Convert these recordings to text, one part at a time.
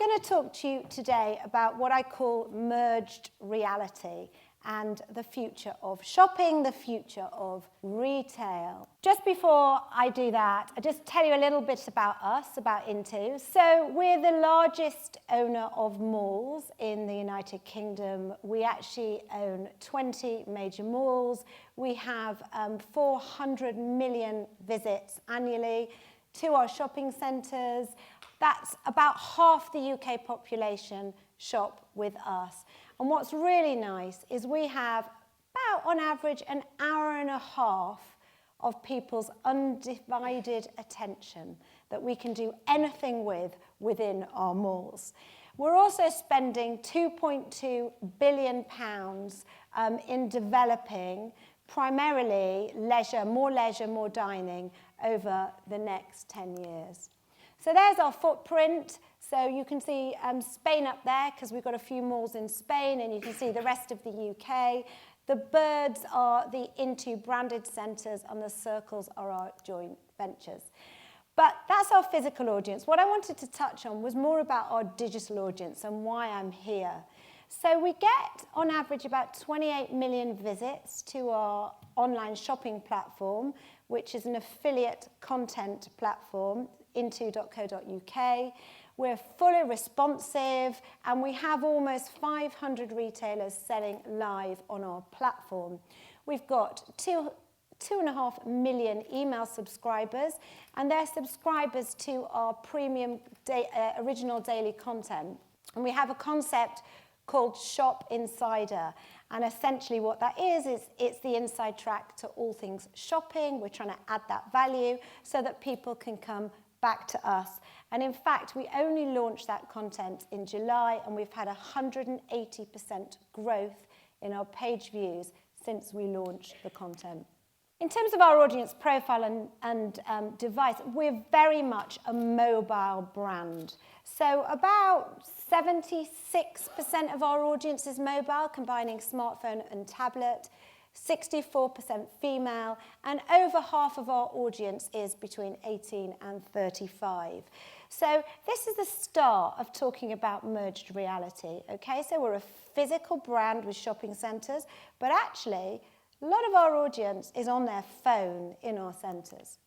going to talk to you today about what I call merged reality and the future of shopping, the future of retail. Just before I do that, I'll just tell you a little bit about us, about Into. So we're the largest owner of malls in the United Kingdom. We actually own 20 major malls. We have 400 million visits annually to our shopping centres. That's about half the UK population shop with us. And what's really nice is we have about, on average, an hour and a half of people's undivided attention that we can do anything with within our malls. We're also spending £2.2 billion in developing primarily leisure, more dining over the next 10 years. So there's our footprint. So you can see Spain up there because we've got a few malls in Spain, and you can see the rest of the UK. The birds are the Into branded centres, and the circles are our joint ventures. But that's our physical audience. What I wanted to touch on was more about our digital audience and why I'm here. So we get, on average, about 28 million visits to our online shopping platform, which is an affiliate content platform, into.co.uk. We're fully responsive, and we have almost 500 retailers selling live on our platform. We've got 2.5 million email subscribers, and they're subscribers to our premium original daily content. And we have a concept called Shop Insider. And essentially what that is it's the inside track to all things shopping. We're trying to add that value so that people can come back to us. And in fact, we only launched that content in July, and we've had 180% growth in our page views since we launched the content. In terms of our audience profile and device, we're very much a mobile brand. So about 76% of our audience is mobile, combining smartphone and tablet. 64% female, and over half of our audience is between 18 and 35. So this is the start of talking about merged reality, okay? So we're a physical brand with shopping centres, but actually a lot of our audience is on their phone in our centres.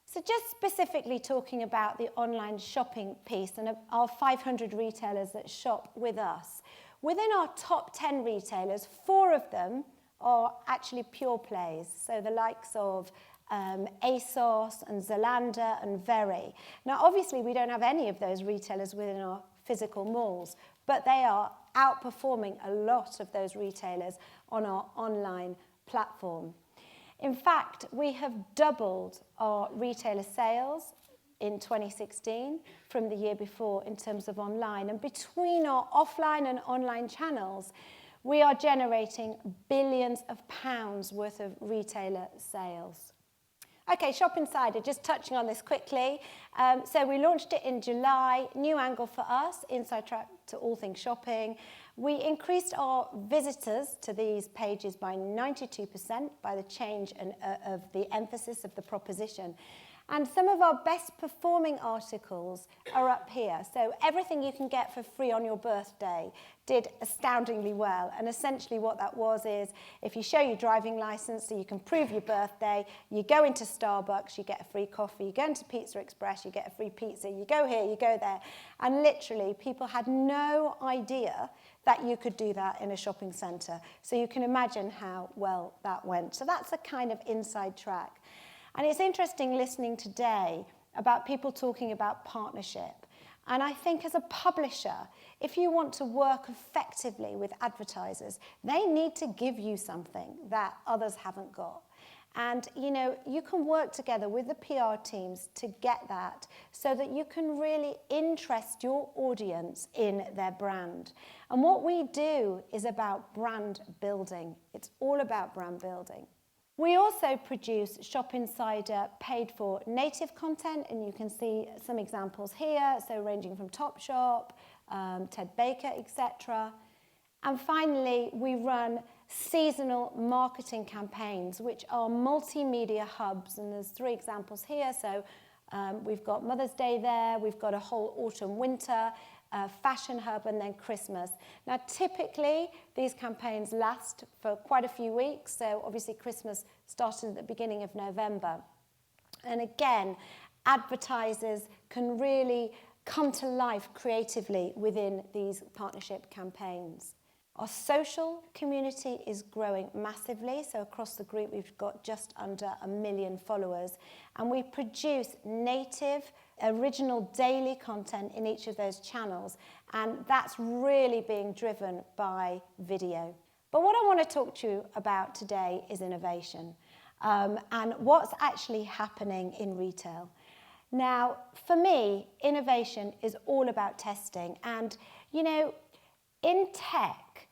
So just specifically talking about the online shopping piece and our 500 retailers that shop with us. Within our top 10 retailers, 4 of them are actually pure plays, so the likes of ASOS and Zalando and Very. Now, obviously, we don't have any of those retailers within our physical malls, but they are outperforming a lot of those retailers on our online platform. In fact, we have doubled our retailer sales in 2016 from the year before in terms of online. And between our offline and online channels, we are generating billions of pounds worth of retailer sales. Okay, Shop Insider, just touching on this quickly. So we launched it in July, new angle for us, inside track to all things shopping. We increased our visitors to these pages by 92% by the change of the emphasis of the proposition. And some of our best performing articles are up here. So everything you can get for free on your birthday did astoundingly well. And essentially what that was is, if you show your driving license so you can prove your birthday, you go into Starbucks, you get a free coffee, you go into Pizza Express, you get a free pizza, you go here, you go there. And literally people had no idea that you could do that in a shopping centre. So you can imagine how well that went. So that's a kind of inside track. And it's interesting listening today about people talking about partnership. And I think as a publisher, if you want to work effectively with advertisers, they need to give you something that others haven't got. And, you know, you can work together with the PR teams to get that so that you can really interest your audience in their brand. And what we do is about brand building. It's all about brand building. We also produce Shop Insider paid for native content, and you can see some examples here, so ranging from Topshop, Ted Baker, etc. And finally, we run seasonal marketing campaigns, which are multimedia hubs, and there's 3 examples here. So we've got Mother's Day there, we've got a whole autumn winter Fashion Hub, and then Christmas. Now, typically, these campaigns last for quite a few weeks. So obviously, Christmas started at the beginning of November. And again, advertisers can really come to life creatively within these partnership campaigns. Our social community is growing massively. So across the group, we've got just under 1 million followers. And we produce native, original daily content in each of those channels. And that's really being driven by video. But what I want to talk to you about today is innovation and what's actually happening in retail. Now, for me, innovation is all about testing. And, you know, in tech,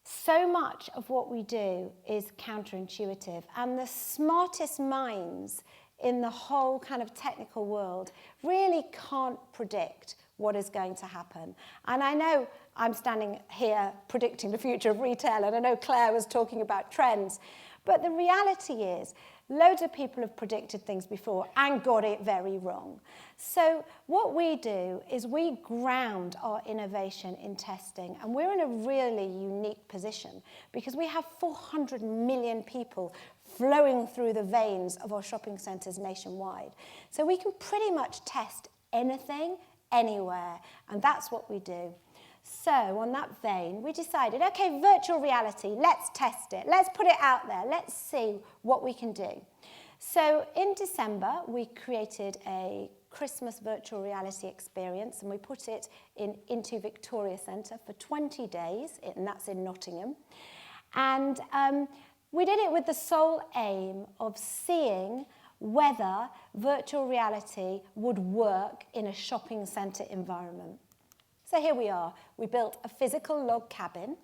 so much of what we do is counterintuitive, and the smartest minds in the whole kind of technical world really can't predict what is going to happen. And I know I'm standing here predicting the future of retail, and I know Claire was talking about trends, but the reality is loads of people have predicted things before and got it very wrong. So what we do is we ground our innovation in testing, and we're in a really unique position because we have 400 million people flowing through the veins of our shopping centres nationwide. So we can pretty much test anything, anywhere, and that's what we do. So on that vein, we decided, okay, virtual reality, let's test it. Let's put it out there. Let's see what we can do. So in December, we created a Christmas virtual reality experience, and we put it into Victoria Centre for 20 days, and that's in Nottingham. And we did it with the sole aim of seeing whether virtual reality would work in a shopping centre environment. So here we are. We built a physical log cabin.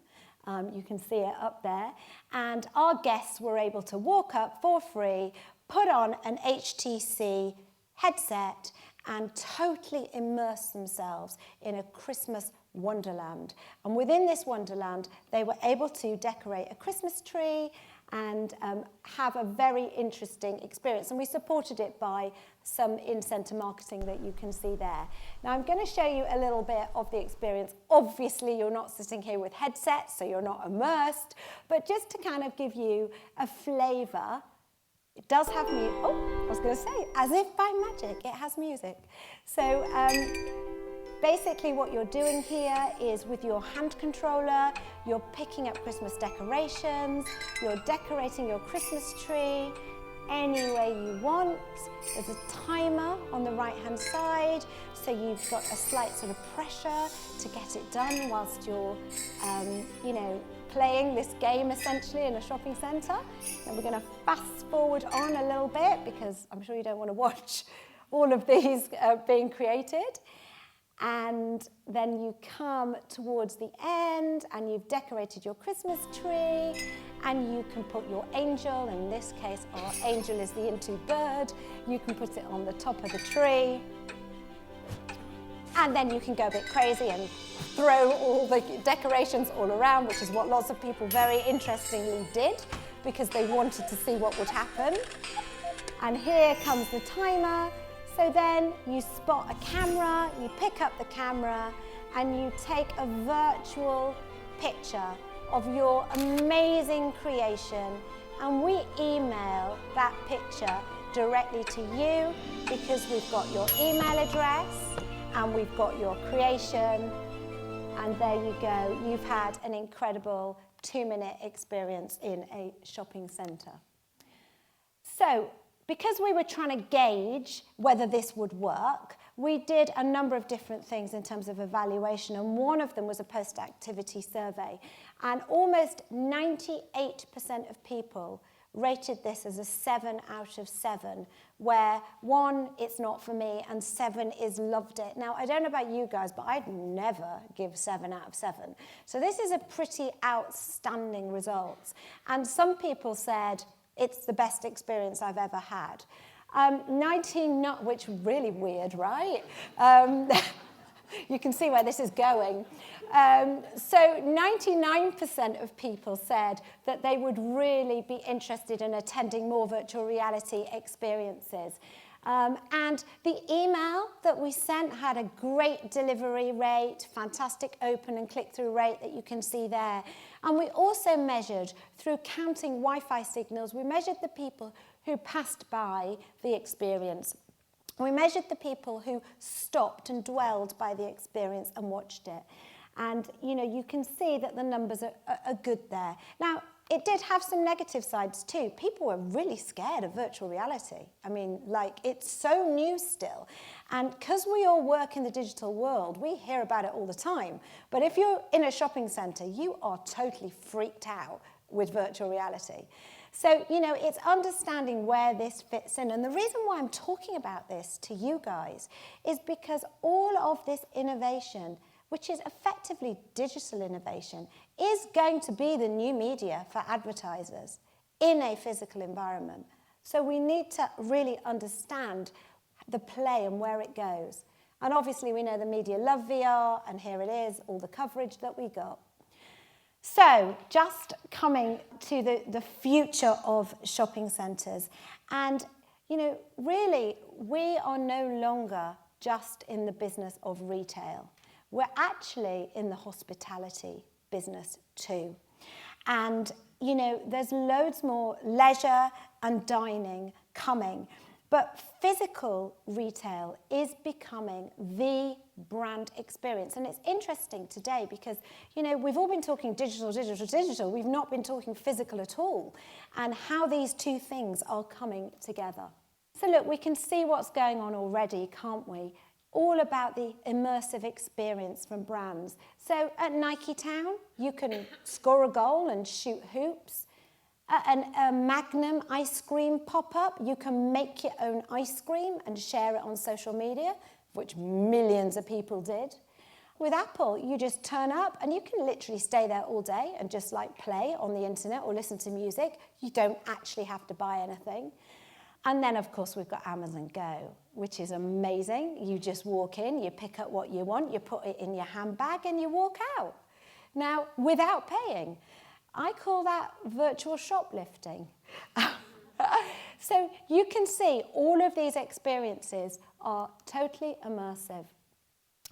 You can see it up there. And our guests were able to walk up for free, put on an HTC headset, and totally immerse themselves in a Christmas wonderland. And within this wonderland, they were able to decorate a Christmas tree and have a very interesting experience. And we supported it by some in-centre marketing that you can see there. Now, I'm going to show you a little bit of the experience. Obviously, you're not sitting here with headsets, so you're not immersed. But just to kind of give you a flavour, it does have music. Oh, I was going to say, as if by magic, it has music. So basically what you're doing here is with your hand controller, you're picking up Christmas decorations, you're decorating your Christmas tree any way you want. There's a timer on the right-hand side, so you've got a slight sort of pressure to get it done whilst you're, playing this game essentially in a shopping centre. Now we're going to fast forward on a little bit because I'm sure you don't want to watch all of these being created. And then you come towards the end and you've decorated your Christmas tree, and you can put your angel, in this case our angel is the Into bird, you can put it on the top of the tree. And then you can go a bit crazy and throw all the decorations all around, which is what lots of people very interestingly did because they wanted to see what would happen. And here comes the timer. So then you spot a camera, you pick up the camera, and you take a virtual picture of your amazing creation, and we email that picture directly to you because we've got your email address and we've got your creation, and there you go. You've had an incredible 2-minute experience in a shopping centre. So, because we were trying to gauge whether this would work, we did a number of different things in terms of evaluation, and one of them was a post-activity survey. And almost 98% of people rated this as a 7 out of 7, where 1, it's not for me, and 7 is loved it. Now, I don't know about you guys, but I'd never give 7 out of 7. So this is a pretty outstanding result. And some people said, it's the best experience I've ever had. 19, which is really weird, right? You can see where this is going. So 99% of people said that they would really be interested in attending more virtual reality experiences. And the email that we sent had a great delivery rate, fantastic open and click-through rate that you can see there. And we also measured, through counting Wi-Fi signals, we measured the people who passed by the experience. We measured the people who stopped and dwelled by the experience and watched it. And, you can see that the numbers are good there. Now, it did have some negative sides too. People were really scared of virtual reality. I mean, it's so new still. And because we all work in the digital world, we hear about it all the time. But if you're in a shopping centre, you are totally freaked out with virtual reality. So, it's understanding where this fits in. And the reason why I'm talking about this to you guys is because all of this innovation, which is effectively digital innovation, is going to be the new media for advertisers in a physical environment. So we need to really understand the play and where it goes. And obviously we know the media love VR, and here it is, all the coverage that we got. So just coming to the future of shopping centres. And, really, we are no longer just in the business of retail. We're actually in the hospitality business too. And, there's loads more leisure and dining coming. But physical retail is becoming the brand experience. And it's interesting today because, we've all been talking digital, digital, digital. We've not been talking physical at all. And how these two things are coming together. So look, we can see what's going on already, can't we? All about the immersive experience from brands. So at Nike Town, you can score a goal and shoot hoops. At a Magnum ice cream pop-up, you can make your own ice cream and share it on social media, which millions of people did. With Apple, you just turn up and you can literally stay there all day and just play on the internet or listen to music. You don't actually have to buy anything. And then, of course, we've got Amazon Go, which is amazing. You just walk in, you pick up what you want, you put it in your handbag, and you walk out. Now, without paying. I call that virtual shoplifting. So you can see all of these experiences are totally immersive.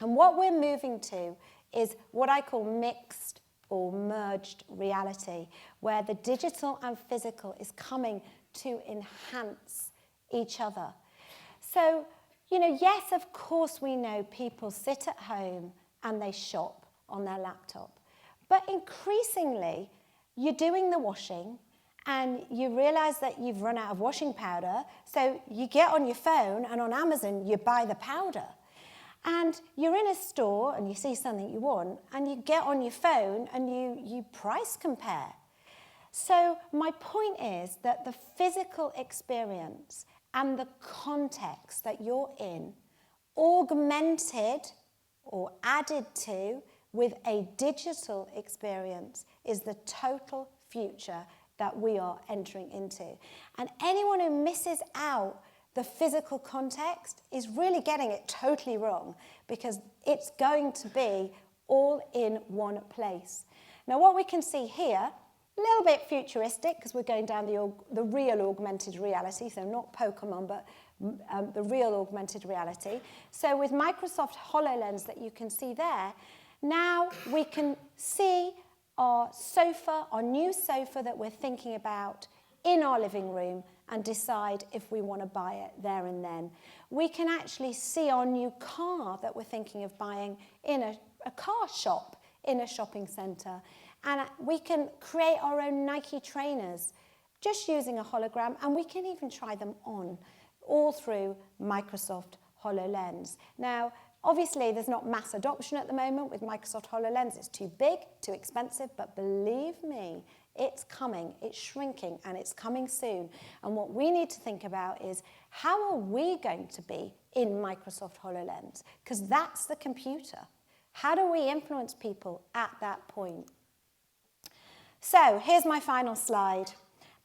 And what we're moving to is what I call mixed or merged reality, where the digital and physical is coming to enhance each other. So, yes, of course we know people sit at home and they shop on their laptop. But increasingly, you're doing the washing and you realise that you've run out of washing powder, so you get on your phone and on Amazon you buy the powder. And you're in a store and you see something you want and you get on your phone and you price compare. So my point is that the physical experience and the context that you're in, augmented or added to with a digital experience, is the total future that we are entering into. And anyone who misses out the physical context is really getting it totally wrong, because it's going to be all in one place. Now, what we can see here, a little bit futuristic, because we're going down the real augmented reality, so not Pokemon, but the real augmented reality. So with Microsoft HoloLens that you can see there, now we can see our sofa, our new sofa that we're thinking about in our living room, and decide if we want to buy it there and then. We can actually see our new car that we're thinking of buying in a car shop in a shopping centre. And we can create our own Nike trainers just using a hologram, and we can even try them on, all through Microsoft HoloLens. Now, obviously, there's not mass adoption at the moment with Microsoft HoloLens. It's too big, too expensive, but believe me, it's coming, it's shrinking, and it's coming soon. And what we need to think about is, how are we going to be in Microsoft HoloLens? Because that's the computer. How do we influence people at that point? So here's my final slide.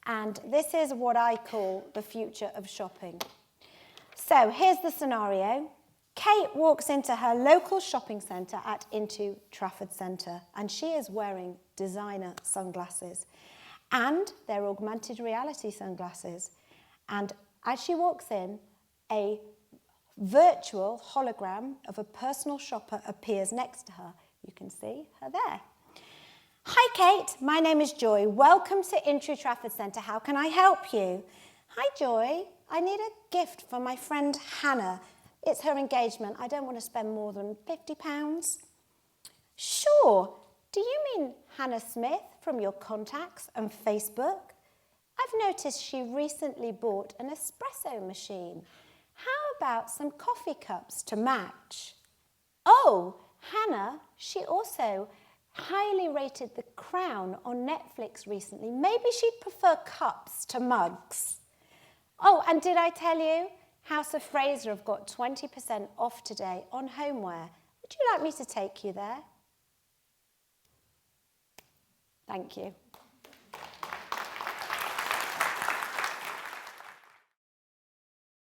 And this is what I call the future of shopping. So here's the scenario. Kate walks into her local shopping centre at Into Trafford Centre, and she is wearing designer sunglasses, and they're augmented reality sunglasses. And as she walks in, a virtual hologram of a personal shopper appears next to her. You can see her there. Hi Kate, my name is Joy. Welcome to Intru Trafford Centre. How can I help you? Hi Joy, I need a gift for my friend Hannah. It's her engagement. I don't want to spend more than £50. Sure. Do you mean Hannah Smith from your contacts and Facebook? I've noticed she recently bought an espresso machine. How about some coffee cups to match? Oh, Hannah, she also highly rated The Crown on Netflix recently. Maybe she'd prefer cups to mugs. Oh, and did I tell you? House of Fraser have got 20% off today on homeware. Would you like me to take you there? Thank you.